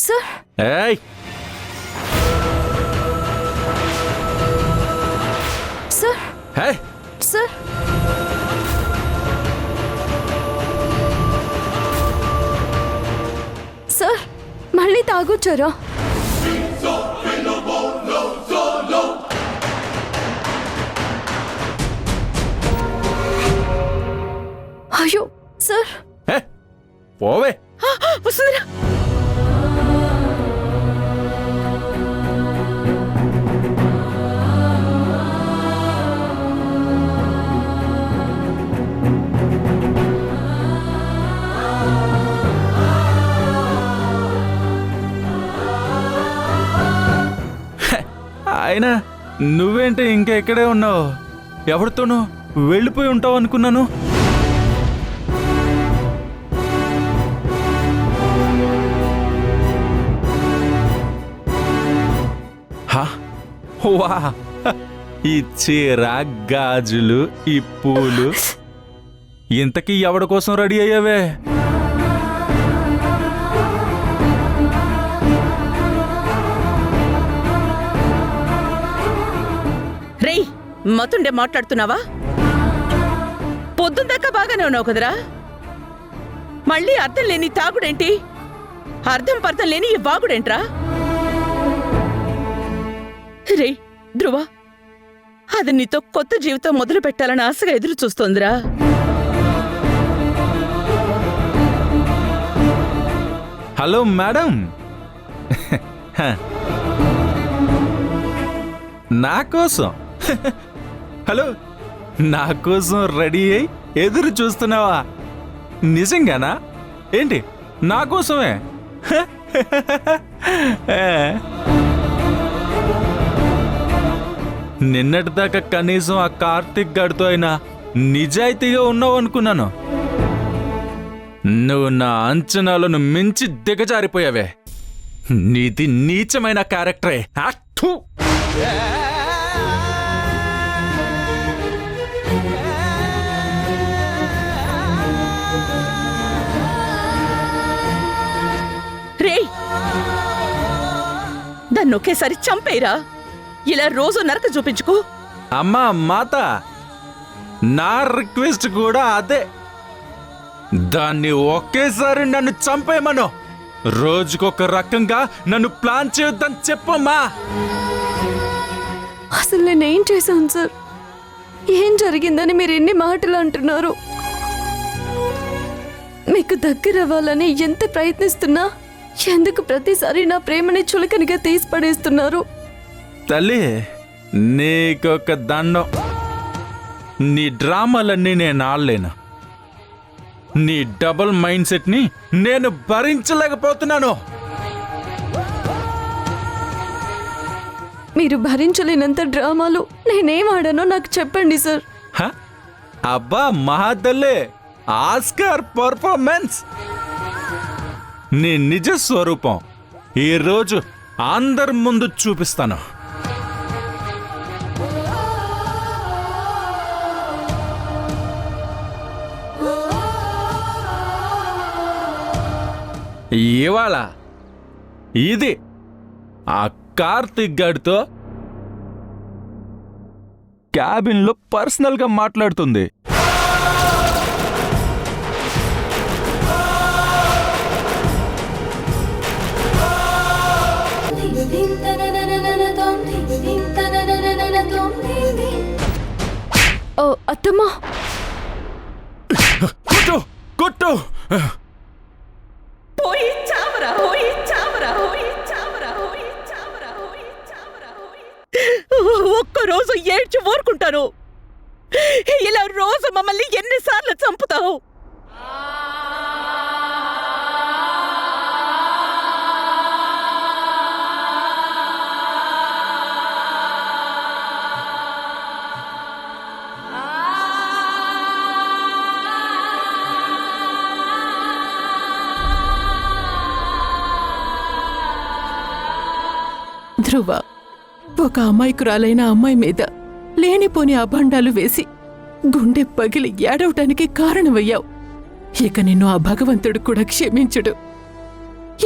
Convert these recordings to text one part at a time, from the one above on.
Sir ఏయ్ sir hey sir sir మళ్ళీ తాగొచ్చారా? అయ్యో సార్ హే పోవే. వస్తుందిరా. అయినా నువ్వేంటి ఇంకా ఇక్కడే ఉన్నావు? ఎవరితోనూ వెళ్ళిపోయి ఉంటావు అనుకున్నాను. వా, ఈ చీర, గాజులు, ఈ పూలు, ఇంతకీ ఎవడి కోసం రెడీ అయ్యావే? రేయ్, మతుండే మాట్లాడుతున్నావా? పొద్దుందాకా బాగానే ఉన్నావు కదరా, మళ్ళీ అర్థం లేని తాగుడేంటి? అర్థం పర్థం లేని ఈ వాగుడేంట్రా? రేయ్ ధ్రువ, అది నీతో కొత్త జీవితం మొదలు పెట్టాలని ఆశగా ఎదురు చూస్తోందిరా. హలో మేడం, నా కోసం హలో నా కోసం రెడీ అయి ఎదురు చూస్తున్నావా? నిజంగానా? ఏంటి నా కోసమే? నిన్నటిదాకా కనీసం ఆ కార్తిక్ గడితో అయినా నిజాయితీగా ఉన్నావు అనుకున్నాను. నువ్వు నా అంచనాలను మించి దిగజారిపోయావే. నీది నీచమైన క్యారెక్టరే. అట్టూ! రేయ్, దాన్ని ఒకేసారి చంపేరా. ఇలా రోజు నరక చూపించుకో. అమ్మా మాత, నా రిక్వెస్ట్ కూడా అదే. దాన్ని ఒకేసారి నన్ను చంపేయమను. రోజుకొక రకంగా నన్ను ప్లాన్ చేయొద్దని చెప్పమ్మా. అసలు నేనేం చేశాను సార్? ఏం జరిగిందని మీరు ఎన్ని మాటలు అంటున్నారు? మీకు దగ్గర అవ్వాలని ఎంత ప్రయత్నిస్తున్నా ఎందుకు ప్రతిసారి నా ప్రేమని చులకనగా తీసి పడేస్తున్నారు? తల్లి, నీకొక దండం. నీ డ్రామాలన్నీ నేను ఆడలేను. నీ డబుల్ మైండ్ సెట్ ని నేను భరించలేకపోతున్నాను. మీరు భరించలేనంత డ్రామాలు నేనేం ఆడానో నాకు చెప్పండి సార్. అబ్బా మహాదల్లే, ఆస్కార్ పర్ఫార్మెన్స్. నీ నిజ స్వరూపం ఈరోజు అందరి ముందు చూపిస్తాను. ఇవాళ ఇది ఆ కార్తిక్ గడితో క్యాబిన్లో పర్సనల్గా మాట్లాడుతుంది. ఓ అత్తమ్మా, కొట్టు కొట్టు. ఒక్కరోజు ఏడ్చి ఊరుకుంటాను. ఇలా రోజు మమ్మల్ని ఎన్నిసార్లు చంపుతావు? ధ్రువ, ఒక అమాయకురాలైన అమ్మాయి మీద లేనిపోని అభండాలు వేసి గుండె పగిలి ఏడవటానికి కారణమయ్యావు. ఇక నిన్ను ఆ భగవంతుడు కూడా క్షమించడు.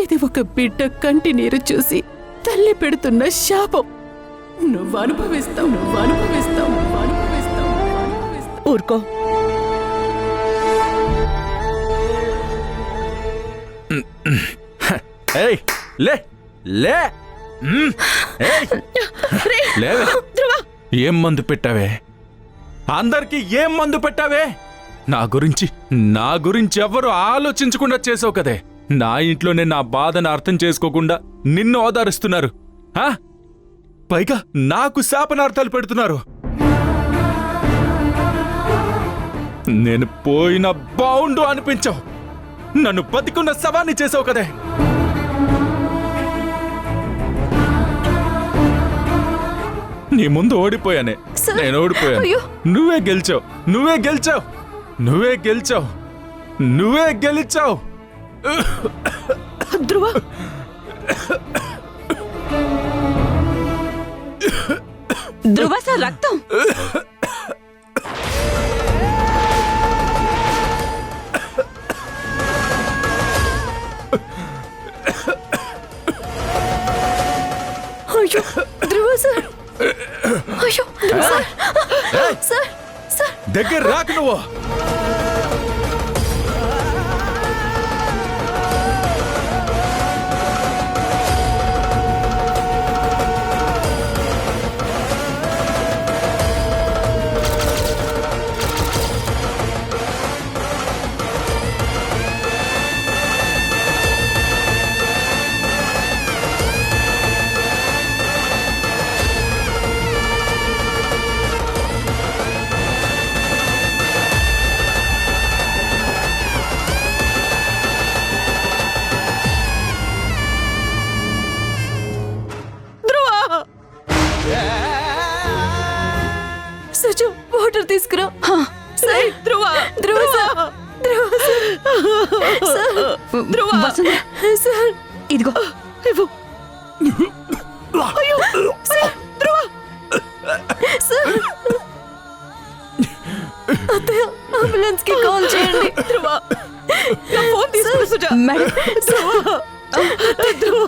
ఇది ఒక బిడ్డ కంటి నీరు చూసి తల్లి పెడుతున్న శాపం. నువ్వు అనుభవిస్తావు, నువ్వు అనుభవిస్తావు, నువ్వు అనుభవిస్తావు, నువ్వు అనుభవిస్తావు. ఊరుకో. ఏయ్ లే లే ఏయ్, లేవే. ఏం మందు పెట్టావే? అందరికి ఏం మందు పెట్టావే? నా గురించి ఎవ్వరూ ఆలోచించకుండా చేసావు కదే. నా ఇంట్లోనే నా బాధను అర్థం చేసుకోకుండా నిన్ను ఓదారుస్తున్నారు. పైగా నాకు శాపనార్థాలు పెడుతున్నారు. నేను పోయిన బావుండు అనిపించావు. నన్ను బతికున్న శవాన్ని చేసావు కదే. నీ ముందు ఓడిపోయానే. నేను ఓడిపోయాను. నువ్వే గెలిచావు, నువ్వే గెలిచావు, నువ్వే గెలిచావు, నువ్వే గెలిచావు. ధ్రువ, ధ్రువ సార్ రక్తం. అయ్యో ధ్రువ సార్, అయ్యో ధ్రువ సార్, సార్ సార్ దగ్గర రాకు నువ్వు. సచు వాటర్ తీసుకురా. ధ్రువ, ధ్రువ sir, Dhruva sir, Dhruva, sir ఇదిగో ఇవ్వు. అయ్యో, ధ్రువ, సార్ అత్తయ్య అంబులెన్స్ కి కాల్ చేయండి. ధ్రువ, నా ఫోన్ తీసుకురా సుజా. మేడం, ధ్రువ, ధ్రువ.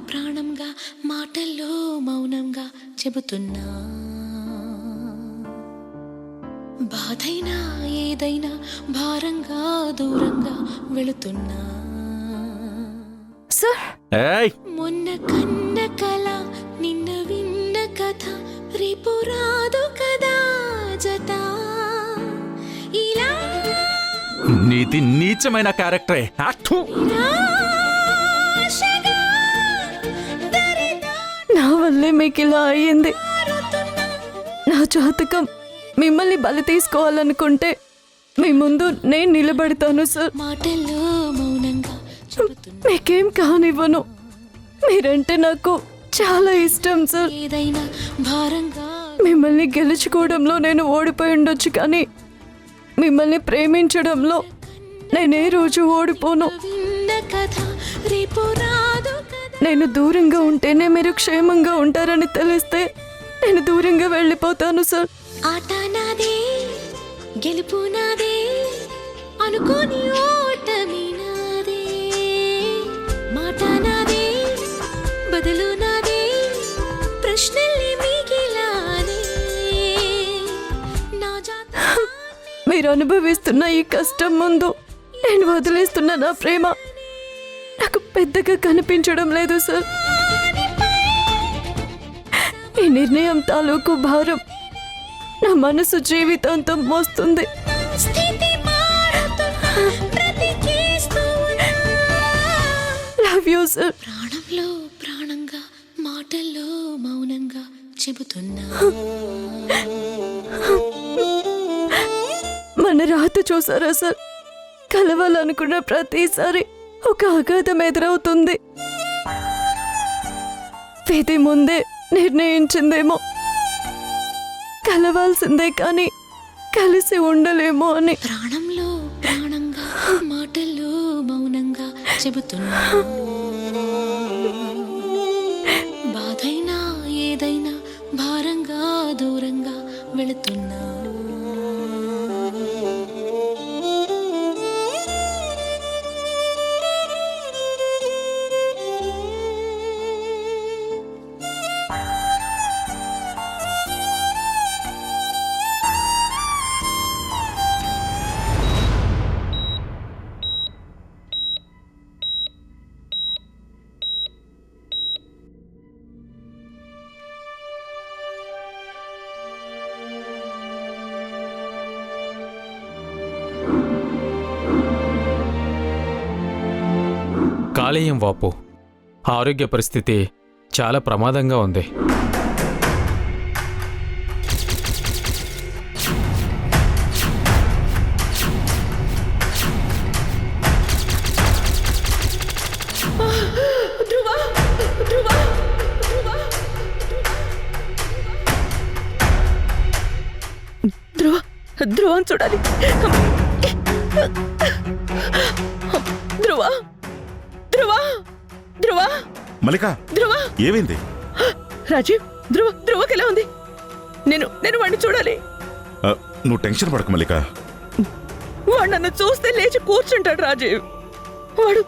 ప్రాణంగా మాటల్లో మౌనంగా చెబుతున్నా, బాధైనా ఏదైనా భారంగా దూరంగా వెళుతున్నా. సార్ ఏయ్ మొన్న కన్న కల నిన్న విన్న కథ రేపు రాదు కదా జత. ఇలా నీది నీచమైన క్యారెక్టరే. ఆశగా దరిదా నా వల్లే మీకు ఇలా అయ్యింది. నా జాతకం మిమ్మల్ని బలి తీసుకోవాలనుకుంటే మీ ముందు నేను నిలబడతాను సార్. మాటల్లో మౌనంగా చెబుతున్నా, మీకేం కానివ్వను. మీరంటే నాకు చాలా ఇష్టం సార్. ఏదైనా భారంగా మిమ్మల్ని గెలుచుకోవడంలో నేను ఓడిపోయి ఉండొచ్చు, కానీ మిమ్మల్ని ప్రేమించడంలో నేనే రోజు ఓడిపోను. విన్న కథ రేపు రాదు కదా. నేను దూరంగా ఉంటేనే మీరు క్షేమంగా ఉంటారని తెలిస్తే నేను దూరంగా వెళ్ళిపోతాను సార్. ఆట నాదే, గెలుపు నాదే, అనుకోని ఓటమి నాదే, మాట నాదే, బదులు నాదే, ప్రశ్నల్ని మిగిలానే నా జాతకాన్ని మీరు అనుభవిస్తున్న ఈ కష్టం ముందు నేను వదిలేస్తున్న నా ప్రేమ నాకు పెద్దగా కనిపించడం లేదు సార్. ఈ నిర్ణయం తాలూకు భారం నా మనసు జీవితాంతం మోస్తుంది. స్థితి మారుతున్నా, బ్రతికేస్తూ ఉన్నా. Love you sir. ప్రాణంలో ప్రాణంగా, మాటల్లో మౌనంగా చెబుతున్నా. మన రాత చూసారా సార్? కలవాలనుకున్న ప్రతిసారి ఒక అగాధం ఎదురవుతుంది. విధి ముందే నిర్ణయించిందేమో కలవాల్సిందే కానీ కలిసి ఉండలేమో అని. ప్రాణంలో ప్రాణంగా, మాటల్లో మౌనంగా చెబుతున్నా. బాధైనా ఏదైనా భారంగా దూరంగా వెళుతున్నా. కాలేయం వాపు ఆరోగ్య పరిస్థితి చాలా ప్రమాదంగా ఉంది. ధ్రువ ధ్రువ ధ్రువ ధ్రువ ధ్రువం చూడాలి. ధ్రువ ధ్రువ ధ్రువ మల్లిక, ధ్రువ ఏమైంది? రాజీవ్, ధ్రువకి ఎలా ఉంది? నేను వాడిని చూడాలి. నువ్వు టెన్షన్ పడకు మల్లిక. వాడు నన్ను చూస్తే లేచి కూర్చుంటాడు రాజీవ్. వాడు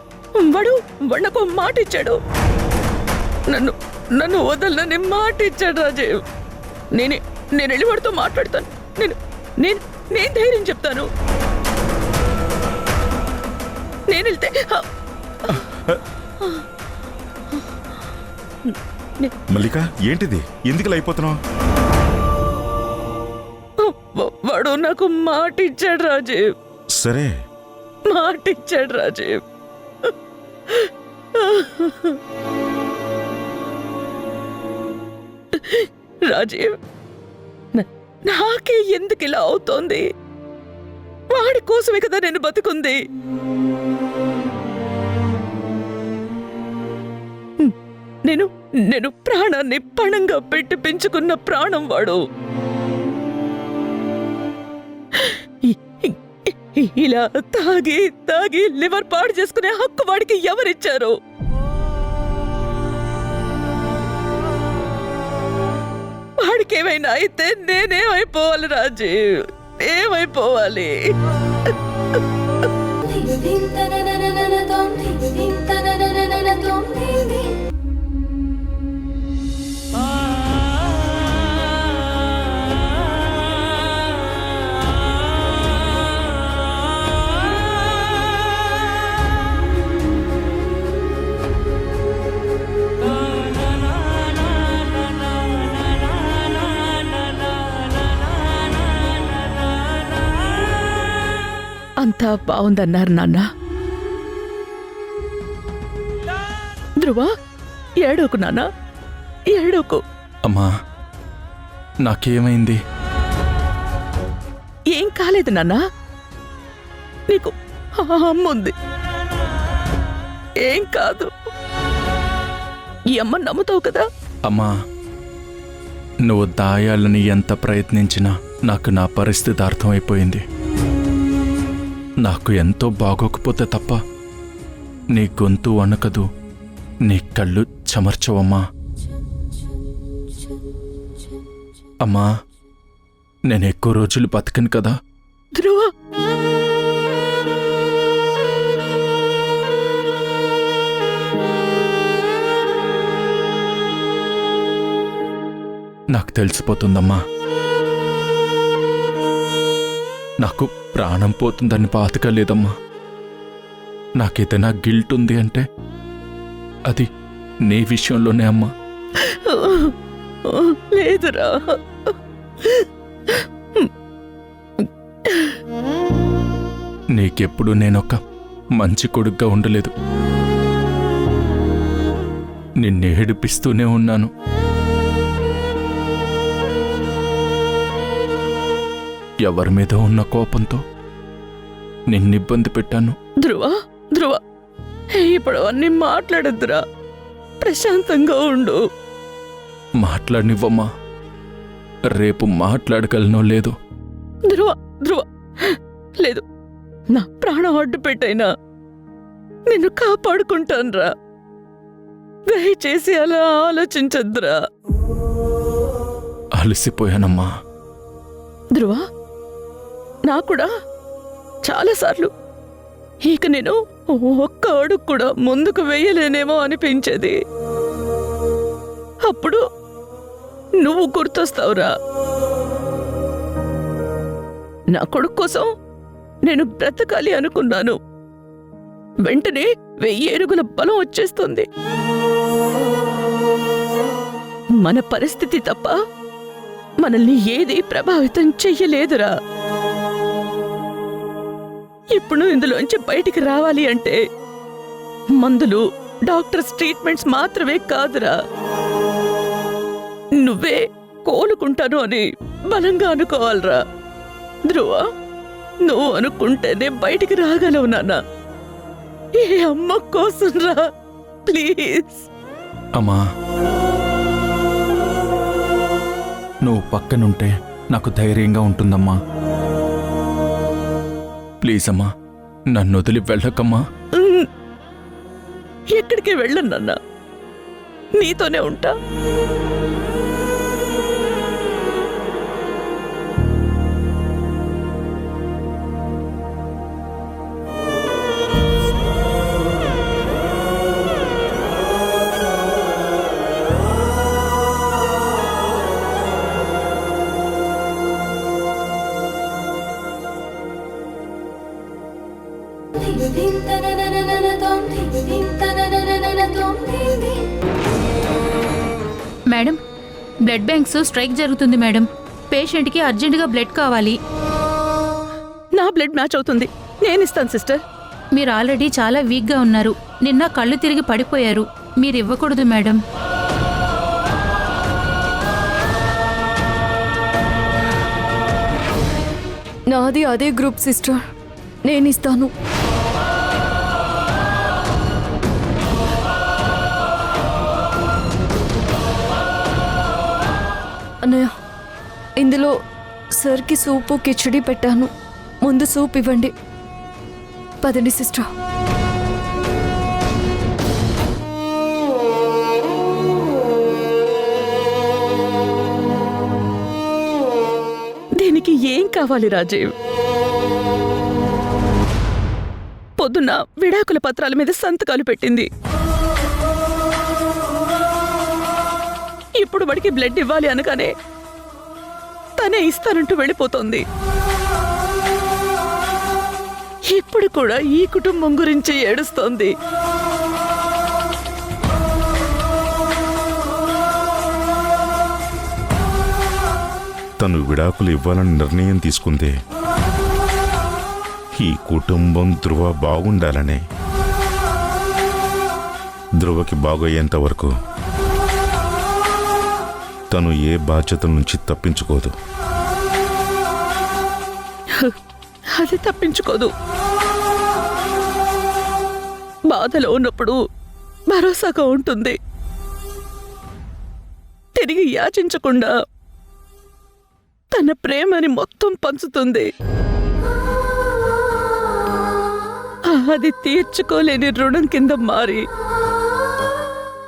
వాడు వాడు నాకు మాట ఇచ్చాడు. నన్ను వదలని మాట ఇచ్చాడు రాజీవ్. నేను వెళ్ళి వాడితో మాట్లాడతాను. నేను ధైర్యం చెప్తాను. నేను వెళ్తే మల్లిక, ఏంటిది? ఎందుకు అయిపోతున్నావు? వాడు నాకు మాట ఇచ్చాడు రాజీవ్. సరే, మాట ఇచ్చాడు రాజీవ్. రాజీవ్, నాకే ఎందుకు ఇలా అవుతోంది? వాడి కోసమే కదా నేను బతుకుంది. నేను ప్రాణాన్ని పణంగా పెట్టి పెంచుకున్న ప్రాణం వాడు. ఇలా తాగి లివర్ పాడు చేసుకునే హక్కు వాడికి ఎవరిచ్చారు? వాడికి ఏమైనా అయితే నేనేమైపోవాలి రాజీవ్? ఏమైపోవాలి? అంతా బాగుందన్నారు నాన్న. ధ్రువ, ఏడోకు నాన్న, ఏడోకు. అమ్మా, నాకేమైంది? ఏం కాలేదు నాన్న. నీకు అమ్ముంది. ఏం కాదు. ఈ అమ్మ నమ్ముతావు కదా? అమ్మా, నువ్వు దాయాలని ఎంత ప్రయత్నించినా నాకు నా పరిస్థితి అర్థమైపోయింది. నాకు ఎంతో బాగోకపోతే తప్ప నీ గొంతు వణకదు, నీ కళ్ళు చెమర్చవమ్మా. అమ్మా, నేను ఎక్కువ రోజులు బతకను కదా. ధ్రువ, నాకు తెలిసిపోతుందమ్మా. నాకు ప్రాణం పోతుందని బాధగా లేదమ్మా. నాకేదైనా గిల్ట్ ఉంది అంటే అది నీ విషయంలోనే అమ్మా. లేదురా. నీకెప్పుడు నేనొక మంచి కొడుగ్గా ఉండలేదు. నిన్నేడిపిస్తూనే ఉన్నాను. ఎవరి మీద ఉన్న కోపంతో నిన్నిబ్బంది పెట్టాను. ధ్రువ ధ్రువ, ఇప్పుడు అన్నీ మాట్లాడద్దురా. ప్రశాంతంగా ఉండు. మాట్లాడనివ్వమ్మా. రేపు మాట్లాడగలనో లేదో. ధ్రువ ధ్రువ, లేదు, నా ప్రాణం అడ్డు పెట్టైనా నిన్ను కాపాడుకుంటాన్రా. దయచేసి అలా ఆలోచించద్దురా. అలసిపోయానమ్మా. ధ్రువ, నాకు కూడా చాలాసార్లు ఇక నేను ఒక్క అడుగు కూడా ముందుకు వెయ్యలేనేమో అనిపించేది. అప్పుడు నువ్వు గుర్తొస్తావురా. నా కొడుకు కోసం నేను బ్రతకాలి అనుకున్నాను. వెంటనే 1000 ఏనుగుల బలం వచ్చేస్తుంది. మన పరిస్థితి తప్ప మనల్ని ఏది ప్రభావితం చెయ్యలేదురా. ఇప్పుడు ఇందులోంచి బయటికి రావాలి అంటే మందులు, డాక్టర్స్ ట్రీట్మెంట్స్ మాత్రమే కాదురా. నువ్వే కోలుకుంటాను అని బలంగా అనుకోవాలరా. ధ్రువ, నువ్వు అనుకుంటేనే బయటికి రాగలవు నాన్న. ఏ అమ్మ కోసం రా, ప్లీజ్. అమ్మా, నువ్వు పక్కనుంటే నాకు ధైర్యంగా ఉంటుందమ్మా. ప్లీజ్ అమ్మా, నన్ను వదిలి వెళ్ళకమ్మా. ఎక్కడికి వెళ్ళను నాన్న, నీతోనే ఉంటా. మేడం, బ్లడ్ బ్యాంక్స్ స్ట్రైక్ జరుగుతుంది మేడం. పేషెంట్కి అర్జెంటుగా బ్లడ్ కావాలి. నా బ్లడ్ మ్యాచ్ అవుతుంది, నేను ఇస్తాను సిస్టర్. మీరు ఆల్రెడీ చాలా వీక్గా ఉన్నారు. నిన్న కళ్ళు తిరిగి పడిపోయారు. మీరు ఇవ్వకూడదు మేడం. నాది అదే గ్రూప్ సిస్టర్, నేనిస్తాను. అన్నయ్య, ఇందులో సర్కి సూపు కిచడి పెట్టాను. ముందు సూప్ ఇవ్వండి. పదండి సిస్టర్. దీనికి ఏం కావాలి రాజీవ్? పొద్దున్న విడాకుల పత్రాల మీద సంతకాలు పెట్టింది. ఇప్పుడు వాడికి బ్లడ్ ఇవ్వాలి అనగానే తనే ఇస్తానంటూ వెళ్ళిపోతోంది. ఇప్పుడు కూడా ఈ కుటుంబం గురించి ఏడుస్తోంది. తను విడాకులు ఇవ్వాలని నిర్ణయం తీసుకుందే ఈ కుటుంబం ధ్రువ బాగుండాలనే. ధ్రువకి బాగయ్యేంత వరకు తను ఏ బాధ్యత నుంచి తప్పించుకోదు. అది తప్పించుకోదు. బాధలో ఉన్నప్పుడు భరోసాగా ఉంటుంది. తిరిగి యాచించకుండా తన ప్రేమని మొత్తం పంచుతుంది. అది తీర్చుకోలేని రుణం కింద మారి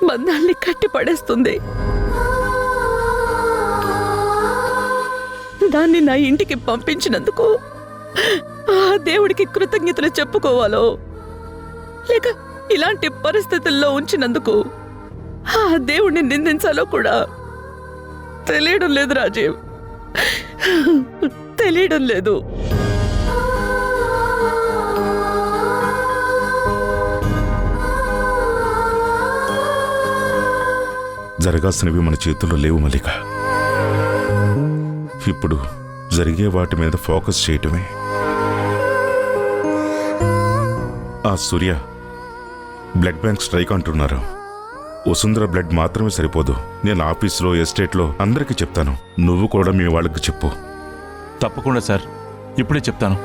బంధాల్ని కట్టిపడేస్తుంది. దాన్ని నా ఇంటికి పంపించినందుకు ఆ దేవుడికి కృతజ్ఞతలు చెప్పుకోవాలో, లేక ఇలాంటి పరిస్థితుల్లో ఉంచినందుకు ఆ దేవుడిని నిందించాలో కూడా తెలియడం లేదు రాజీవ్, తెలియడం లేదు. జరగాల్సినవి మన చేతుల్లో లేవు మల్లిక. ఇప్పుడు జరిగే వాటి మీద ఫోకస్ చేయటమే. ఆ సూర్య బ్లడ్ బ్యాంక్ స్ట్రైక్ అంటున్నారు. వసుంధర బ్లడ్ మాత్రమే సరిపోదు. నేను ఆఫీస్లో, ఎస్టేట్లో అందరికీ చెప్తాను. నువ్వు కూడా మీ వాళ్ళకి చెప్పు. తప్పకుండా సార్, ఇప్పుడే చెప్తాను.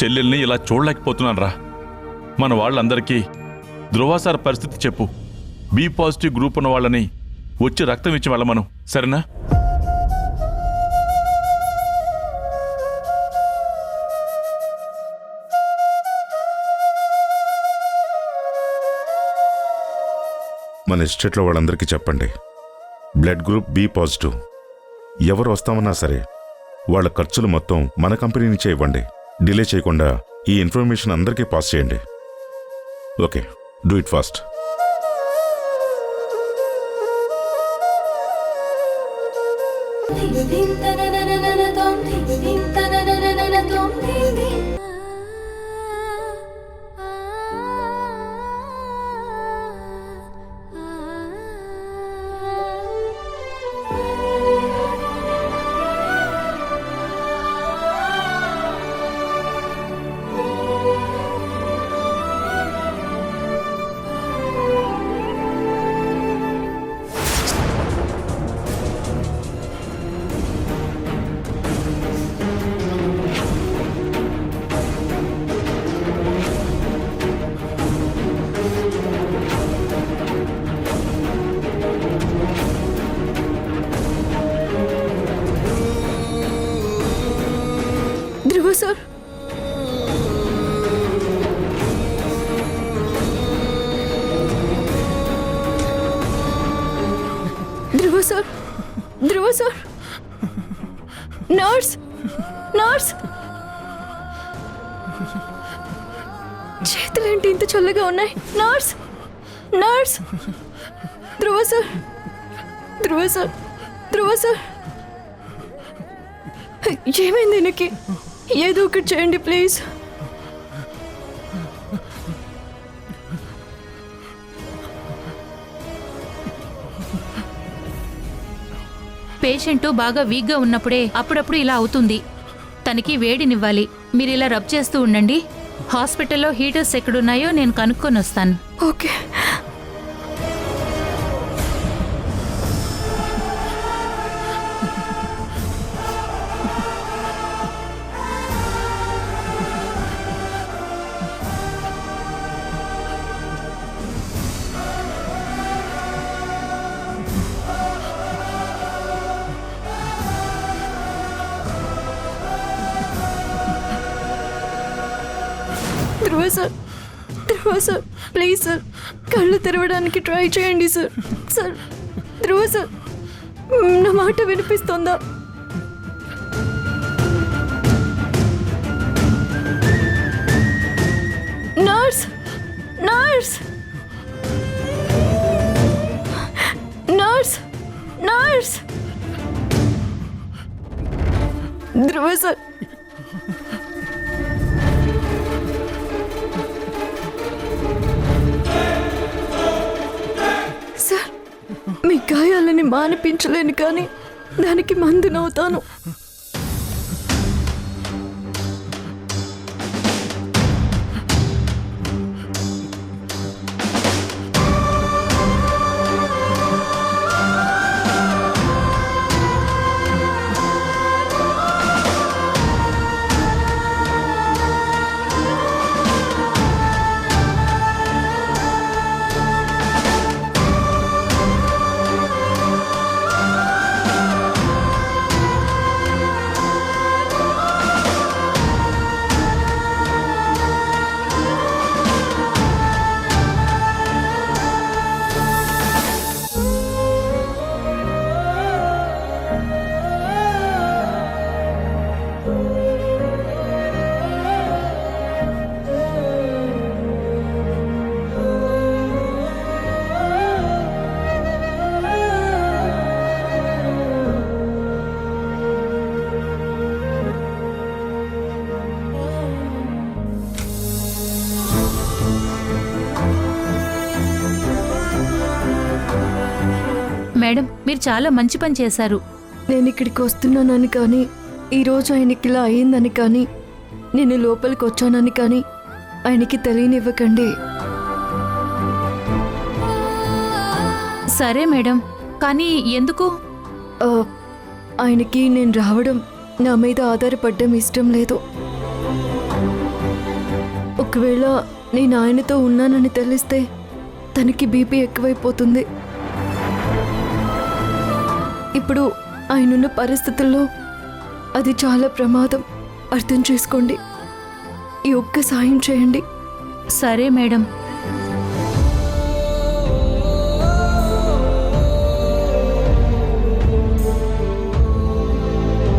చెల్లెల్ని ఇలా చూడలేకపోతున్నాను రా. మన వాళ్ళందరికీ ధృవాసార పరిస్థితి చెప్పు. బి పాజిటివ్ గ్రూప్ ఉన్న వాళ్ళని వచ్చి రక్తం ఇచ్చి వెళ్ళమను, సరేనా? మన ఎస్టేట్లో వాళ్ళందరికీ చెప్పండి, బ్లడ్ గ్రూప్ బి పాజిటివ్. ఎవరు వస్తామన్నా సరే వాళ్ళ ఖర్చులు మొత్తం మన కంపెనీ నుంచే ఇవ్వండి. డిలే చేయకుండా ఈ ఇన్ఫర్మేషన్ అందరికీ పాస్ చేయండి. Okay, do it fast. Dhruva sir, Dhruva sir, Dhruva sir, nurse, nurse, చేతులేంటి ఇంత చల్లగా ఉన్నాయి? Nurse, nurse, Dhruva sir, Dhruva sir, Dhruva sir, ఏమైంది నీకు? ఏదో ఒకటి చేయండి ప్లీజ్. పేషెంట్ బాగా వీక్గా ఉన్నప్పుడే అప్పుడప్పుడు ఇలా అవుతుంది. తనకి వేడినివ్వాలి. మీరు ఇలా రబ్ చేస్తూ ఉండండి. హాస్పిటల్లో హీటర్స్ ఎక్కడున్నాయో నేను కనుక్కొని వస్తాను. Okay. Dhruva sir, Dhruva sir, please sir, కళ్ళు తెరవడానికి ట్రై చేయండి సార్. సార్, ధ్రువ సార్, నా మాట వినిపిస్తుందా? Nurse, nurse, nurse, nurse, Dhruva sir, sir, మీ గాయాలని మానిపించలేను కానీ దానికి మందునవుతాను. మేడం మీరు చాలా మంచి పని చేశారు. నేను ఇక్కడికి వస్తున్నానని కానీ ఈరోజు ఆయనకి ఇలా అయ్యిందని కానీ నేను లోపలికి వచ్చానని కానీ ఆయనకి తెలియనివ్వకండి. సరే మేడం, కానీ ఎందుకు? ఆ, ఆయనకి నేను రావడం నా మీద ఆధారపడడం ఇష్టం లేదు. ఒకవేళ నేను ఆయనతో ఉన్నానని తెలిస్తే తనకి బీపీ ఎక్కువైపోతుంది. ఇప్పుడు ఆయనున్న పరిస్థితుల్లో అది చాలా ప్రమాదం. అర్థం చేసుకోండి. ఈ ఒక్క సాయం చేయండి. సరే మేడం.